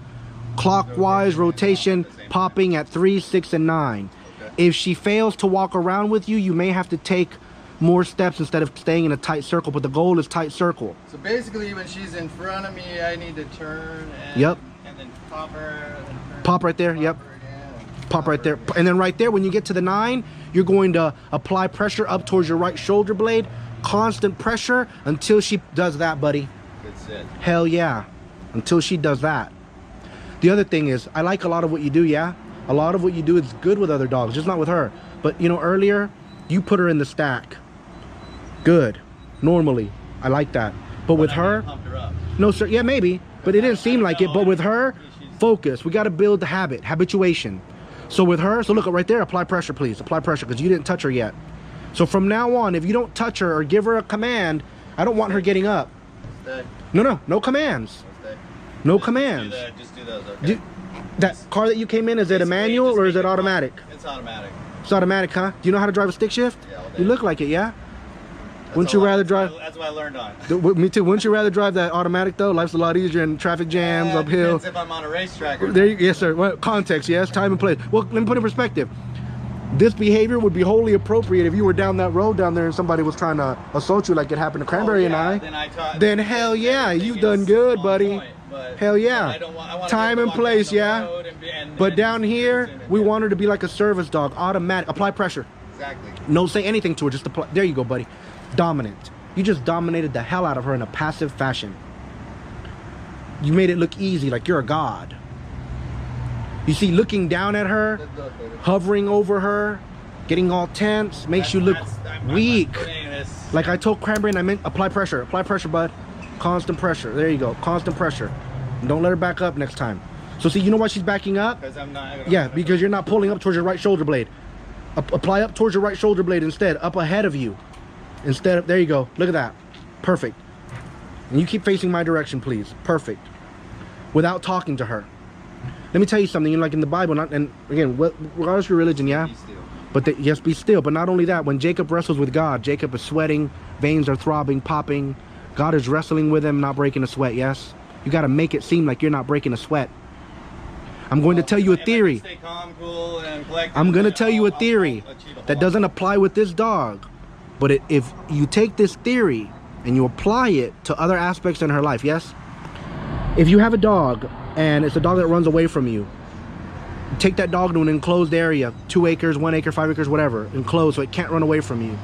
clockwise rotation popping at 3, 6, and 9. Okay. If she fails to walk around with you, you may have to take more steps instead of staying in a tight circle, but the goal is tight circle. So basically when she's in front of me, I need to turn and, Yep. and then pop her. And then turn, Pop right there, pop yep. her again, Pop right there. And then right there, when you get to the 9, you're going to apply pressure up towards your right shoulder blade. Constant pressure until she does that, buddy. Good sit. Hell yeah. Until she does that. The other thing is, I like a lot of what you do, yeah? A lot of what you do is good with other dogs, just not with her. But, you know, earlier, you put her in the stack. Good. Normally. I like that. But with her, Pumped her up. no, sir. Yeah, maybe. But it didn't seem like it. But with her, focus. We got to build the habit, habituation. So with her, so look right there, apply pressure, please. Apply pressure, because you didn't touch her yet. So from now on, if you don't touch her or give her a command, I don't want her getting up. Stay. No commands. Stay. No Just commands. Just do those, okay? That car that you came in, is it a manual or is it automatic? It's automatic. It's automatic, huh? Do you know how to drive a stick shift? Yeah, all day. You look like it, yeah? That's Wouldn't you all I- rather that's drive? what I- That's what I learned on. Me too. Wouldn't you rather drive that automatic though? Life's a lot easier in traffic jams, uphill. Depends if I'm on a racetrack or There, yes, sir. Well, context, yes, time and place. Well, let me put it in perspective. This behavior would be wholly appropriate if you were down that road down there and somebody was trying to assault you, like it happened to Cranberry and I. Then hell yeah, you've done good, buddy. Hell yeah. Time and place, yeah. But down here, we want her to be like a service dog, automatic. Apply pressure. Exactly. No, say anything to her. Just apply. There you go, buddy. Dominant. You just dominated the hell out of her in a passive fashion. You made it look easy, like you're a god. You see, looking down at her, hovering over her, getting all tense, makes you look weak. Like I told Cranberry, and I meant apply pressure. Apply pressure, bud. Constant pressure. There you go. Constant pressure. And don't let her back up next time. So see, you know why she's backing up? Because I'm not. Yeah, because you're not pulling up towards your right shoulder blade. Apply up towards your right shoulder blade instead, up ahead of you. Instead of, there you go. Look at that. Perfect. And you keep facing my direction, please. Perfect. Without talking to her. Let me tell you something. Like in the Bible, and again, regardless of your religion, yeah? Be still. But yes, be still. But not only that, when Jacob wrestles with God, Jacob is sweating, veins are throbbing, popping. God is wrestling with him, not breaking a sweat, yes? You got to make it seem like you're not breaking a sweat. I'm going to tell you a theory. Stay calm, cool, and collected, I'm going to tell you a theory that doesn't apply with this dog. But if you take this theory and you apply it to other aspects in her life, yes? If you have a dog and it's a dog that runs away from you, take that dog to an enclosed area, 2 acres, 1 acre, 5 acres, whatever, enclosed so it can't run away from you.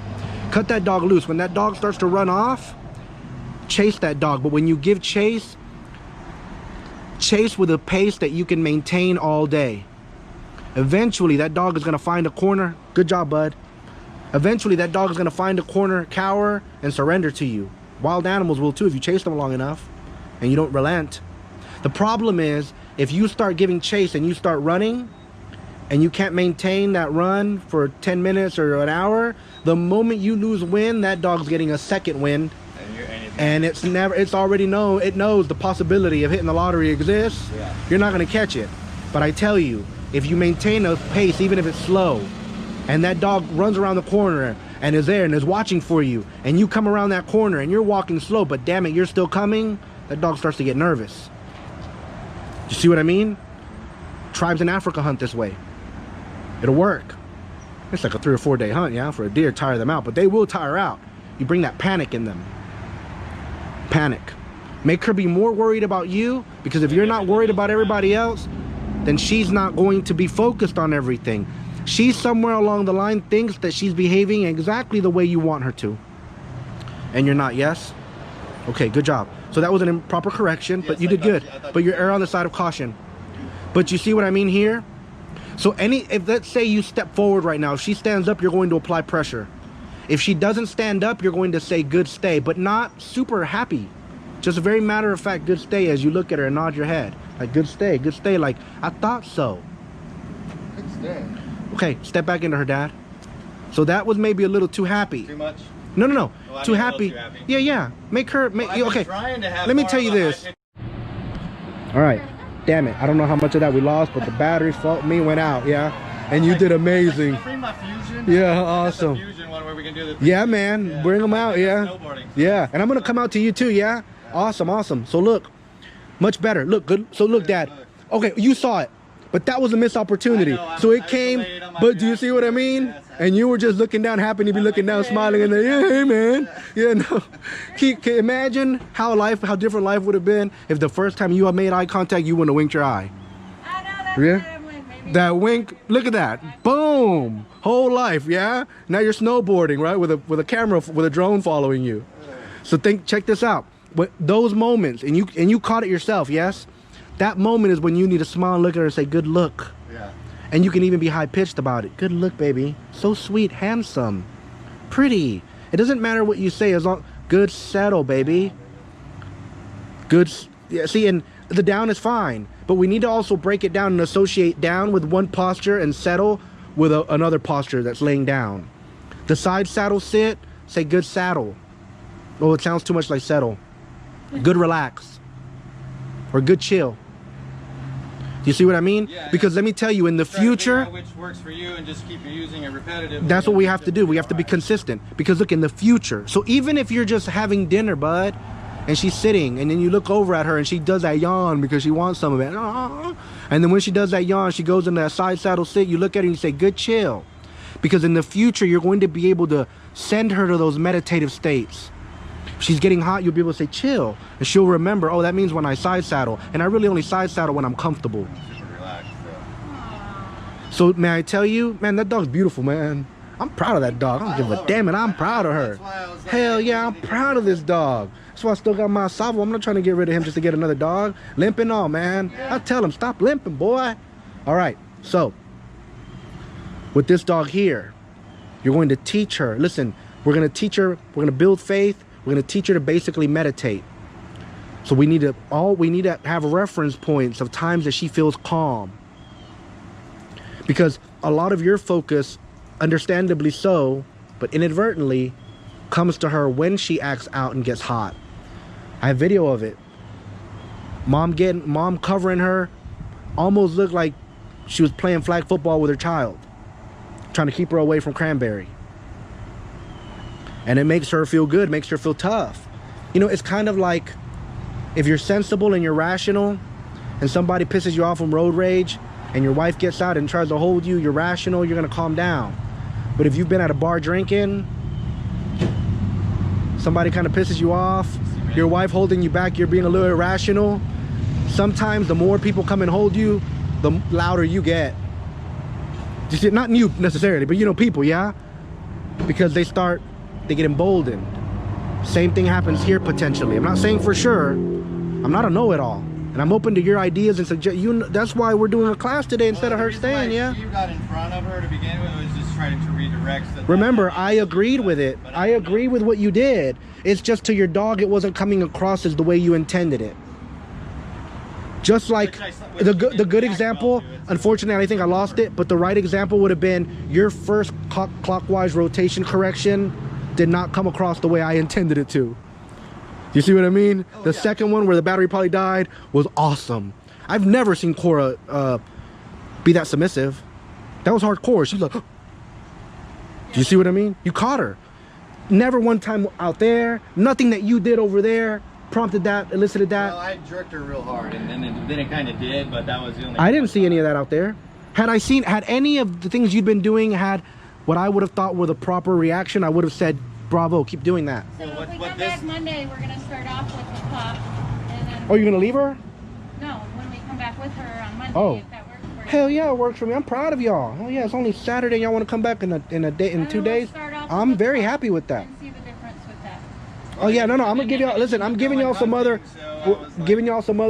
Cut that dog loose. When that dog starts to run off, chase that dog. But when you give chase with a pace that you can maintain all day. Eventually that dog is going to find a corner. Good job, bud. Eventually that dog is going to find a corner, cower, and surrender to you. Wild animals will too if you chase them long enough and you don't relent. The problem is if you start giving chase and you start running and you can't maintain that run for 10 minutes or an hour, the moment you lose wind, that dog's getting a second wind. And it knows the possibility of hitting the lottery exists. Yeah. You're not going to catch it. But I tell you, if you maintain a pace, even if it's slow, and that dog runs around the corner and is there and is watching for you, and you come around that corner and you're walking slow, but damn it, you're still coming, that dog starts to get nervous. You see what I mean? Tribes in Africa hunt this way. It'll work. It's like a 3 or 4 day hunt, yeah, for a deer, tire them out, but they will tire out. You bring that panic in them. Panic. Make her be more worried about you, because if you're not worried about everybody else, then she's not going to be focused on everything. She somewhere along the line thinks that she's behaving exactly the way you want her to, and you're not. Yes? Okay, good job. So that was an improper correction, but you did good. But you're err on the side of caution. But you see what I mean here? So if let's say you step forward right now, if she stands up, you're going to apply pressure. If she doesn't stand up, you're going to say good stay, but not super happy. Just a very matter of fact, good stay, as you look at her and nod your head. Like good stay, like I thought so. Good stay. Okay, step back into her, Dad. So that was maybe a little too happy. Too much? No. Well, Too happy. Yeah. Make her, okay. Let me tell you this. All right. Damn it. I don't know how much of that we lost, but the batteries fault me went out, yeah? And you did amazing. Bring my fusion. Yeah, awesome. Fusion one where we can do the yeah, man. Yeah. Bring them out, yeah. Snowboarding. Yeah, and I'm going to come out to you too, yeah? Awesome. So look, much better. Look, good. So look, Dad. Okay, you saw it, but that was a missed opportunity. So it came, but do you see what I mean? Yes, and you were just looking down, happy to be looking down, smiling, and then, yeah, hey, man. Yeah, no. Can you imagine how different life would have been if the first time you made eye contact, you wouldn't have winked your eye? Yeah? That wink, look at that. Boom. Whole life, yeah? Now you're snowboarding, right? With a camera, with a drone following you. So check this out. But those moments, and you caught it yourself, yes? That moment is when you need to smile and look at her and say, good look. Yeah. And you can even be high-pitched about it. Good look, baby. So sweet, handsome, pretty. It doesn't matter what you say, as long good settle, baby. Good, yeah, see, and the down is fine, but we need to also break it down and associate down with one posture and settle with another posture that's laying down. The side saddle sit, say good saddle. Oh, it sounds too much like settle. Good relax. Or good chill. Do you see what I mean? Yeah, because let me tell you, in the future, which works for you and just keep using it repetitive. That's what we have to do. We have to be consistent. Because look, in the future, so even if you're just having dinner, bud, and she's sitting, and then you look over at her and she does that yawn because she wants some of it. And then when she does that yawn, she goes in that side saddle sit, you look at her and you say, good chill. Because in the future, you're going to be able to send her to those meditative states. If she's getting hot, you'll be able to say chill, and she'll remember, oh, that means when I side saddle, and I really only side saddle when I'm comfortable. Super relaxed, so may I tell you, man, that dog's beautiful, man. I'm proud of that dog. I don't give a damn it. I'm proud of her. Hell yeah, I'm proud of this dog. That's why I still got my Savo. I'm not trying to get rid of him just to get another dog. Limping all, man. I tell him, stop limping, boy. All right, so with this dog here, you're going to teach her. Listen, we're going to teach her. We're going to build faith. We're going to teach her to basically meditate. So we need to have reference points of times that she feels calm. Because a lot of your focus, understandably so, but inadvertently, comes to her when she acts out and gets hot. I have video of it. Mom covering her, almost looked like she was playing flag football with her child, trying to keep her away from Cranberry. And it makes her feel good, makes her feel tough. You know, it's kind of like if you're sensible and you're rational and somebody pisses you off from road rage and your wife gets out and tries to hold you, you're rational, you're gonna calm down. But if you've been at a bar drinking, somebody kind of pisses you off, your wife holding you back, you're being a little irrational. Sometimes the more people come and hold you, the louder you get. You see, not you necessarily, but you know, people, yeah? Because they get emboldened. Same thing happens here potentially. I'm not saying for sure. I'm not a know-it-all. And I'm open to your ideas and suggest. That's why we're doing a class today instead of her staying, yeah? You got in front of her to begin with, was just trying to redirect. Remember, I agreed with it. I agree with what you did. It's just to your dog, it wasn't coming across as the way you intended it. Just like the good example, unfortunately, I think I lost it, but the right example would have been your first clockwise rotation correction did not come across the way I intended it to. You see what I mean? The second one where the battery probably died was awesome. I've never seen Cora be that submissive. That was hardcore. She's like, do you see what I mean? You caught her. Never one time out there. Nothing that you did over there prompted that, elicited that. Well, I jerked her real hard, and then it kind of did, but that was the only. I didn't see any of that out there. Had any of the things you'd been doing had what I would have thought were the proper reaction, I would have said, bravo, keep doing that. So if we come back Monday, we're gonna start off with the pup, and then. Oh, you're gonna leave her? No, when we come back with her on Monday, Oh. if that works for you. Hell yeah, it works for me. I'm proud of y'all. Oh yeah, it's only Saturday. Y'all want to come back in a day, in 2 days? I'm very happy with that. And see the difference with that. Oh yeah, no, I'm gonna give y'all. Listen, I'm giving y'all some other,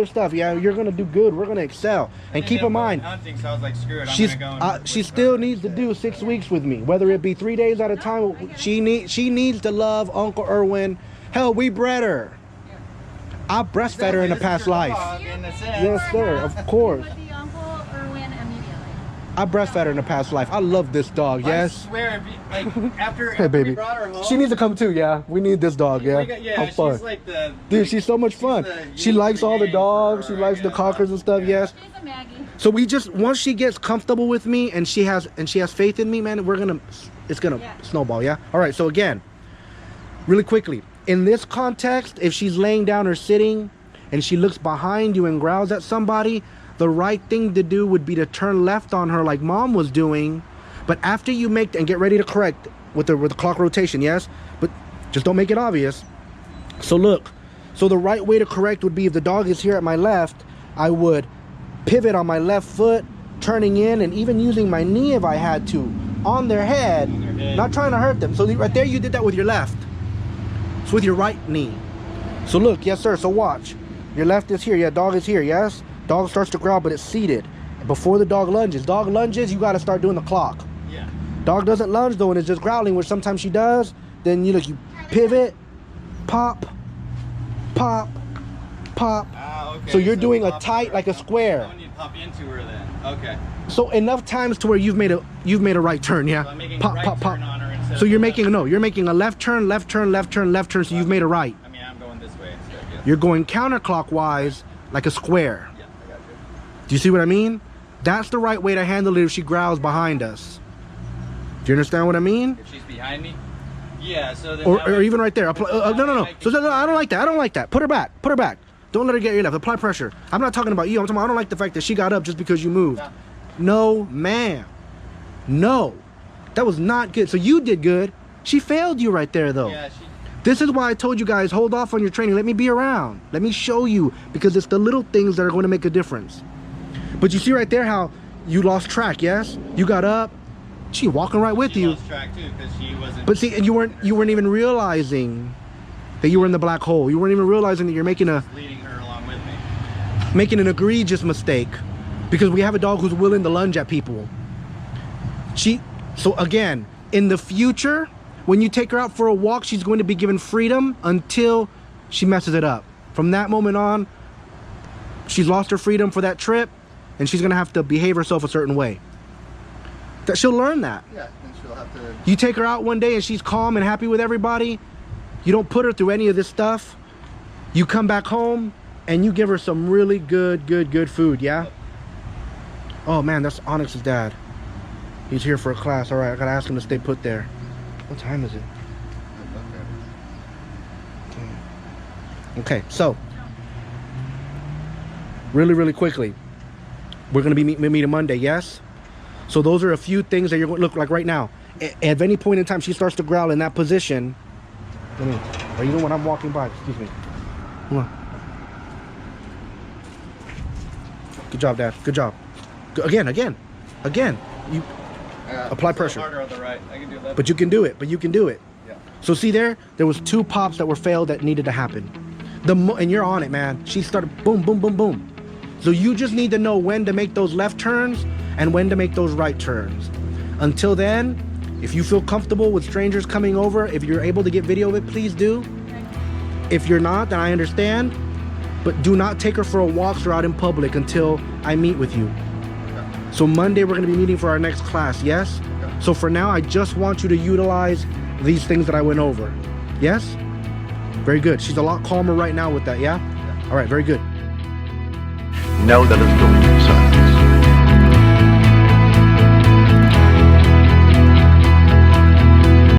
stuff. Yeah, you're gonna do good. We're gonna excel. And keep in mind, hunting, so I was like, screw it, she still needs to do 6 weeks with me, whether it be 3 days at a time. She needs to love Uncle Irwin. Hell, we bred her. I breastfed her in a past life. Yes, sir. Of course. Put the Uncle Irwin immediately. I breastfed her in a past life. I love this dog. Yes. I swear, like after, Hey, baby. we brought her home, She needs to come too. Yeah, we need this dog. Yeah. Yeah, Have fun. she's like the. Dude, she's so much fun. She likes all the dogs. She likes the cockers and stuff. Yes. She's a Maggie. So we just, once she gets comfortable with me and she has faith in me, man, it's gonna snowball. Yeah. All right. So again, really quickly, in this context, if she's laying down or sitting and she looks behind you and growls at somebody, the right thing to do would be to turn left on her like mom was doing. But after you make and get ready to correct with the clock rotation, yes, but just don't make it obvious. So look, so the right way to correct would be if the dog is here at my left, I would pivot on my left foot, turning in and even using my knee if I had to on their head, not trying to hurt them. So right there, you did that with your left. It's with your right knee. So look, yes sir, so watch. Your left is here, yeah, dog is here, yes? Dog starts to growl, but it's seated. Before the dog lunges, you gotta start doing the clock. Yeah. Dog doesn't lunge though and it's just growling, which sometimes she does. Then you pivot, pop, pop, pop. Okay. So you're doing a tight, like a square. I need to pop into her then. Okay. So enough times to where you've made a right turn, yeah? So I'm making pop, a right pop, pop. turn on her instead So of you're a making left. you're making a left turn, left turn, left turn, left turn, so you've made a right. I mean, I'm going this way instead. Yes. You're going counterclockwise like a square. Yeah, I got you. Do you see what I mean? That's the right way to handle it if she growls behind us. Do you understand what I mean? If she's behind me? Yeah, so then Or even right there. No. So no, I don't like that. I don't like that. Put her back. Put her back. Don't let her get your left. Apply pressure. I'm not talking about you. I'm talking about, I don't like the fact that she got up just because you moved. Yeah. No, ma'am. No. That was not good. So you did good. She failed you right there, though. Yeah, This is why I told you guys, hold off on your training. Let me be around. Let me show you. Because it's the little things that are going to make a difference. But you see right there how you lost track, yes? You got up. She walking right with you. lost track too because she wasn't. But see, and you weren't even realizing that you were in the black hole. You weren't even realizing that you're making leading her along with me. making an egregious mistake, because we have a dog who's willing to lunge at people. So again, in the future, when you take her out for a walk, she's going to be given freedom until she messes it up. From that moment on, she's lost her freedom for that trip, and she's gonna have to behave herself a certain way. That she'll learn that. Yeah, and she'll have to. You take her out one day and she's calm and happy with everybody. You don't put her through any of this stuff. You come back home and you give her some really good food, yeah? Oh man, that's Onyx's dad. He's here for a class. All right, I gotta ask him to stay put there. What time is it? Okay, so really quickly, we're gonna be meeting Monday, yes? So those are a few things that you're going to look like right now. At any point in time she starts to growl in that position, or even when I'm walking by, excuse me. Come on. Good job, Dad. Good job. Again. You apply pressure. Harder on the right. I can do that. But you can do it. Yeah. So see there was 2 pops that were failed that needed to happen. And you're on it, man. She started boom. So you just need to know when to make those left turns and when to make those right turns. Until then, if you feel comfortable with strangers coming over, if you're able to get video of it, please do. If you're not, then I understand. But do not take her for a walk or out in public until I meet with you. So Monday we're going to be meeting for our next class, yes? So for now, I just want you to utilize these things that I went over. Yes? Very good. She's a lot calmer right now with that, yeah? All right, very good. Know that it's